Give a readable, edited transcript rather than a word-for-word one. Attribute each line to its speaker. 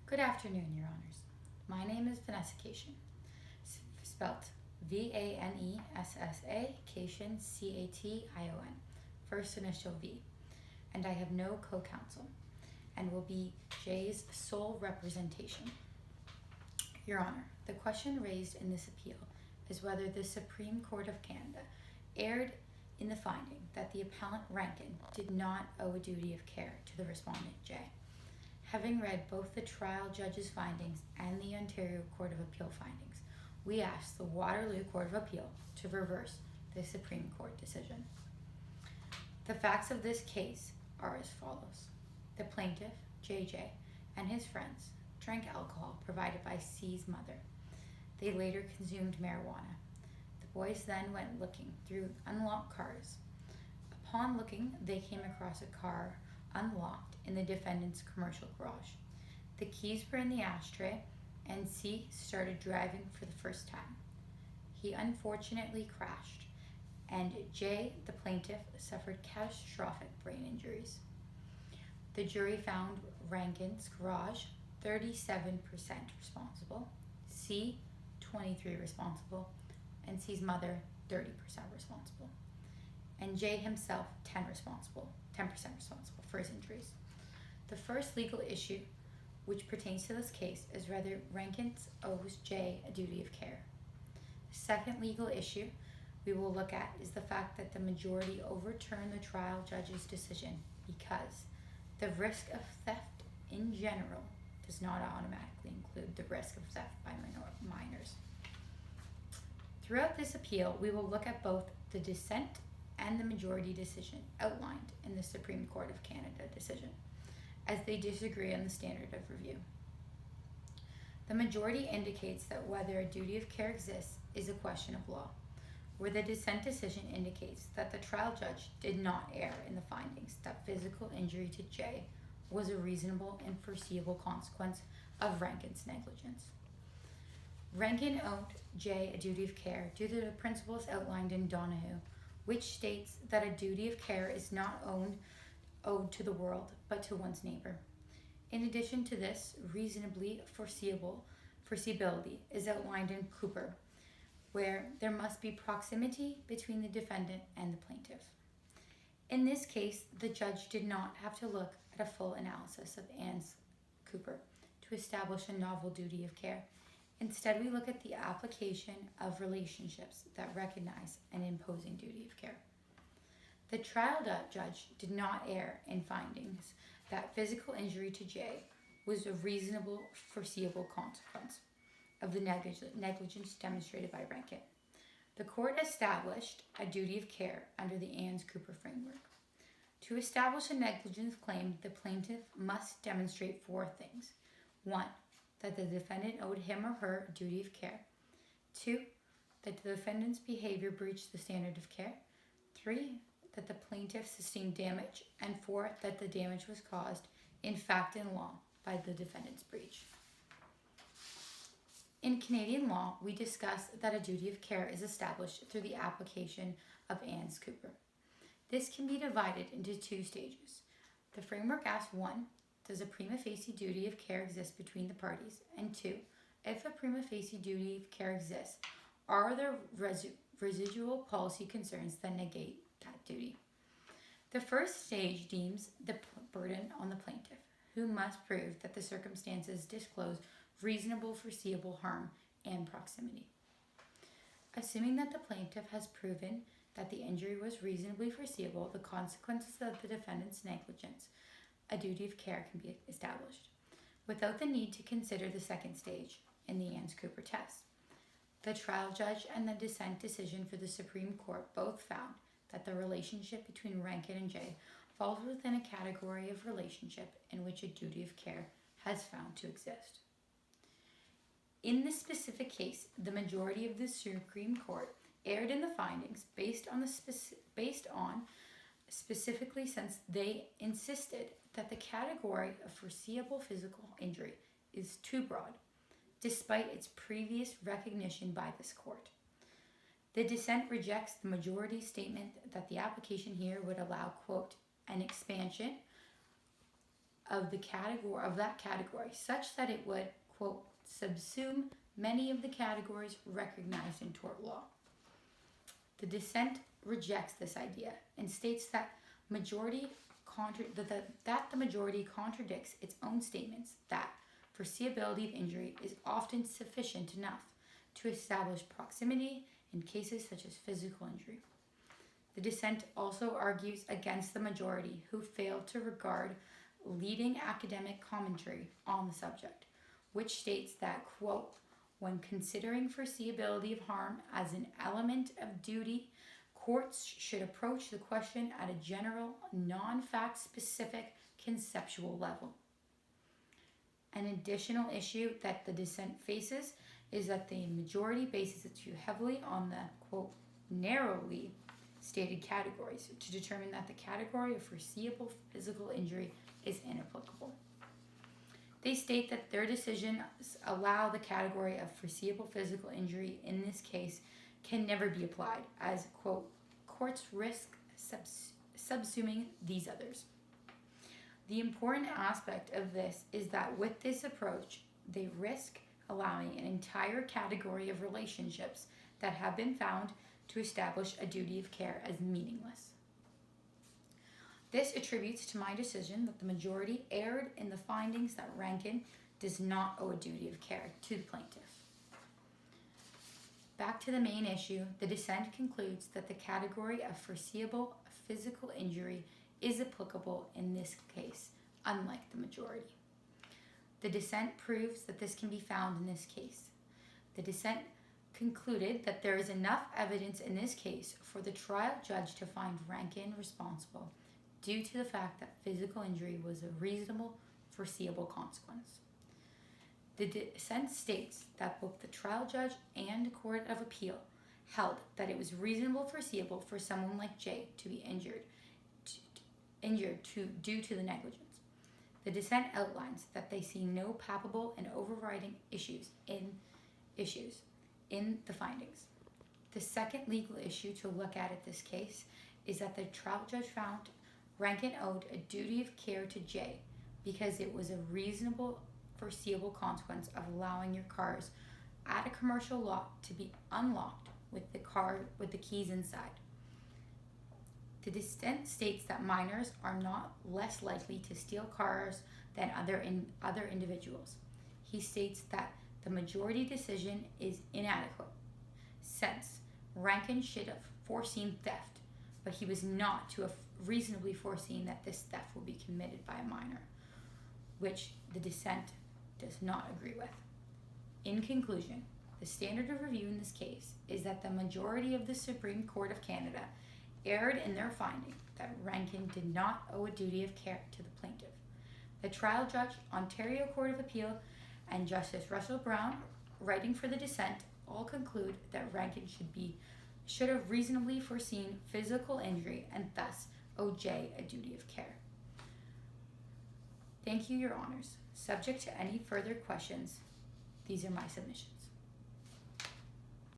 Speaker 1: Good afternoon, Your Honors. My name is Vanessa Cation, spelt Vanessa Cation, Cation, first initial V, and I have no co-counsel and will be Jay's sole representation. Your Honor, the question raised in this appeal is whether the Supreme Court of Canada erred in the finding that the appellant Rankin did not owe a duty of care to the respondent Jay. Having read both the trial judge's findings and the Ontario Court of Appeal findings, we ask the Waterloo Court of Appeal to reverse the Supreme Court decision. The facts of this case are as follows. The plaintiff, JJ, and his friends drank alcohol provided by C's mother. They later consumed marijuana. The boys then went looking through unlocked cars. Upon looking, they came across a car unlocked in the defendant's commercial garage. The keys were in the ashtray, and C started driving for the first time. He unfortunately crashed, and J, the plaintiff, suffered catastrophic brain injuries. The jury found Rankin's garage 37% responsible, C 23% responsible, and C's mother 30% responsible, and J himself 10% responsible for his injuries. The first legal issue which pertains to this case is whether Rankin owes J a duty of care. The second legal issue we will look at is the fact that the majority overturned the trial judge's decision because the risk of theft in general does not automatically include the risk of theft by minors. Throughout this appeal, we will look at both the dissent and the majority decision outlined in the Supreme Court of Canada decision, as they disagree on the standard of review. The majority indicates that whether a duty of care exists is a question of law, where the dissent decision indicates that the trial judge did not err in the findings that physical injury to J was a reasonable and foreseeable consequence of Rankin's negligence. Rankin owed J a duty of care due to the principles outlined in Donahue, which states that a duty of care is not owed to the world, but to one's neighbor. In addition to this, reasonably foreseeability is outlined in Cooper, where there must be proximity between the defendant and the plaintiff. In this case, the judge did not have to look at a full analysis of Anne's Cooper to establish a novel duty of care. Instead, we look at the application of relationships that recognize an imposing duty of care. The trial judge did not err in findings that physical injury to J was a reasonable, foreseeable consequence of the negligence demonstrated by Rankin. The court established a duty of care under the Anne's Cooper framework. To establish a negligence claim, the plaintiff must demonstrate four things. 1, that the defendant owed him or her a duty of care. 2, that the defendant's behavior breached the standard of care. 3, that the plaintiff sustained damage. And 4, that the damage was caused, in fact and law, by the defendant's breach. In Canadian law, we discuss that a duty of care is established through the application of Anne's Cooper. This can be divided into 2 stages. The framework asks 1, does a prima facie duty of care exist between the parties? And 2, if a prima facie duty of care exists, are there residual policy concerns that negate that duty? The first stage deems the burden on the plaintiff, who must prove that the circumstances disclose reasonable foreseeable harm and proximity. Assuming that the plaintiff has proven that the injury was reasonably foreseeable, the consequences of the defendant's negligence, a duty of care can be established, without the need to consider the second stage in the Anne's Cooper test. The trial judge and the dissent decision for the Supreme Court both found that the relationship between Rankin and J falls within a category of relationship in which a duty of care has found to exist. In this specific case, the majority of the Supreme Court erred in the findings based on specifically since they insisted that the category of foreseeable physical injury is too broad, despite its previous recognition by this court. The dissent rejects the majority statement that the application here would allow, quote, an expansion of that category such that it would, quote, subsume many of the categories recognized in tort law. The dissent rejects this idea and states that the majority contradicts its own statements that foreseeability of injury is often sufficient enough to establish proximity in cases such as physical injury. The dissent also argues against the majority, who fail to regard leading academic commentary on the subject, which states that, quote, when considering foreseeability of harm as an element of duty, courts should approach the question at a general, non-fact specific conceptual level. An additional issue that the dissent faces is that the majority bases it too heavily on the, quote, narrowly stated categories to determine that the category of foreseeable physical injury is inapplicable. They state that their decisions allow the category of foreseeable physical injury in this case can never be applied, as, quote, courts risk subsuming these others. The important aspect of this is that with this approach, they risk allowing an entire category of relationships that have been found to establish a duty of care as meaningless. This attributes to my decision that the majority erred in the findings that Rankin does not owe a duty of care to the plaintiff. Back to the main issue, the dissent concludes that the category of foreseeable physical injury is applicable in this case, unlike the majority. The dissent proves that this can be found in this case. The dissent concluded that there is enough evidence in this case for the trial judge to find Rankin responsible due to the fact that physical injury was a reasonable, foreseeable consequence. The dissent states that both the trial judge and the Court of Appeal held that it was reasonable foreseeable for someone like Jay to be injured due to the negligence. The dissent outlines that they see no palpable and overriding issues in the findings. The second legal issue to look at in this case is that the trial judge found Rankin owed a duty of care to Jay because it was a reasonable, foreseeable consequence of allowing your cars at a commercial lot to be unlocked with the keys inside. The dissent states that minors are not less likely to steal cars than other individuals. He states that the majority decision is inadequate, since Rankin should have foreseen theft, but he was not to have reasonably foreseen that this theft would be committed by a minor, which the dissent does not agree with. In conclusion, the standard of review in this case is that the majority of the Supreme Court of Canada erred in their finding that Rankin did not owe a duty of care to the plaintiff. The trial judge, Ontario Court of Appeal, and Justice Russell Brown, writing for the dissent, all conclude that Rankin should have reasonably foreseen physical injury and thus owe Jay a duty of care. Thank you, Your Honors. Subject to any further questions, these are my submissions.